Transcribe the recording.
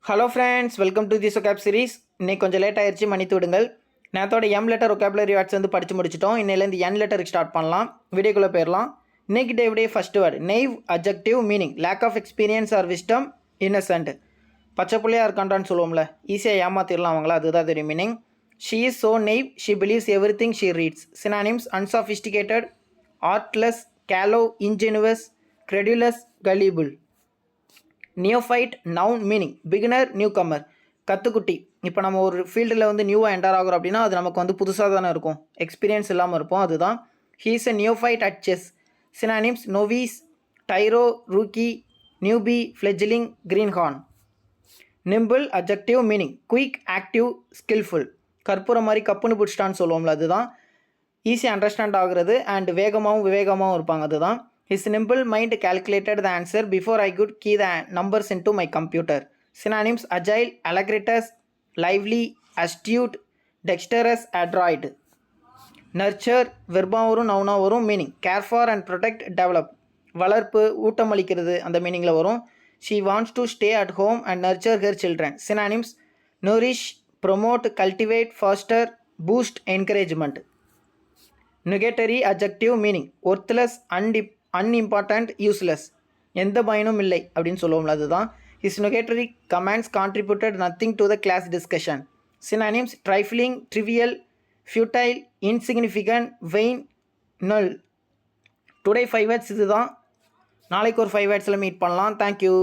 Hello friends, welcome to the vocab series. இன்னைக்கு கொஞ்சம் late ஆயிடுச்சு, மன்னித்து விடுங்கள். நேற்றோட எம் லெட்டர் ஒகேபுலரி வேர்ட்ஸ் வந்து படித்து முடிச்சிட்டோம். இன்னையிலேருந்து என் லெட்டருக்கு ஸ்டார்ட் பண்ணலாம். வீடியோக்குள்ளே போயிடலாம். இன்னைக்கு டேவுடைய first word naive, adjective, meaning lack of experience or wisdom, innocent. பச்சை பிள்ளையாக இருக்கான்டான்னு சொல்லுவோம்ல, ஈஸியாக ஏமாத்திடலாம் அவங்கள, அதுதான் தெரியும் meaning. She is so naive, she believes everything she reads. Synonyms unsophisticated, artless, callow, ingenuous, credulous, gullible. Neophyte noun meaning beginner, newcomer. கத்துக்குட்டி. இப்போ நம்ம ஒரு ஃபீல்டில் வந்து நியூவாக என்டர் ஆகிறோம் அப்படின்னா அது நமக்கு வந்து புதுசாக தானே இருக்கும், எக்ஸ்பீரியன்ஸ் இல்லாமல் இருப்போம், அதுதான். He is a neophyte at chess. Synonyms novice, tyro, rookie, newbie, fledgling, greenhorn. Nimble adjective meaning quick, active, skilful. கற்பூரம் மாதிரி கப்புன்னு பிடிச்சிட்டான்னு சொல்லுவோம்ல, அதுதான். ஈஸி அண்டர்ஸ்டாண்ட் ஆகுறது அண்ட் வேகமாகவும் விவேகமாகவும் இருப்பாங்க, அதுதான். His nimble mind calculated the answer before I could key the numbers into my computer. Synonyms agile, alagritus, lively, astute, dexterous, adroit. Nurture வெர்பாக வரும், நவுனாக வரும். Meaning care for and protect, develop. வளர்ப்பு, ஊட்டம் அளிக்கிறது, அந்த மீனிங்கில் வரும். She wants to stay at home and nurture her children. Synonyms nourish, promote, cultivate, foster, boost, encouragement. Nugatory adjective meaning worthless, unimportant, useless. எந்த பயனும் இல்லை அப்படின்னு சொல்லுவோம்ல, அதுதான். His nugatory comments contributed nothing to the class discussion. Synonyms trifling, trivial, futile, insignificant, vain, null. Today 5 words இதுதான். நாளைக்கு ஒரு 5 வேர்ட்ஸில் meet பண்ணலாம். தேங்க்யூ.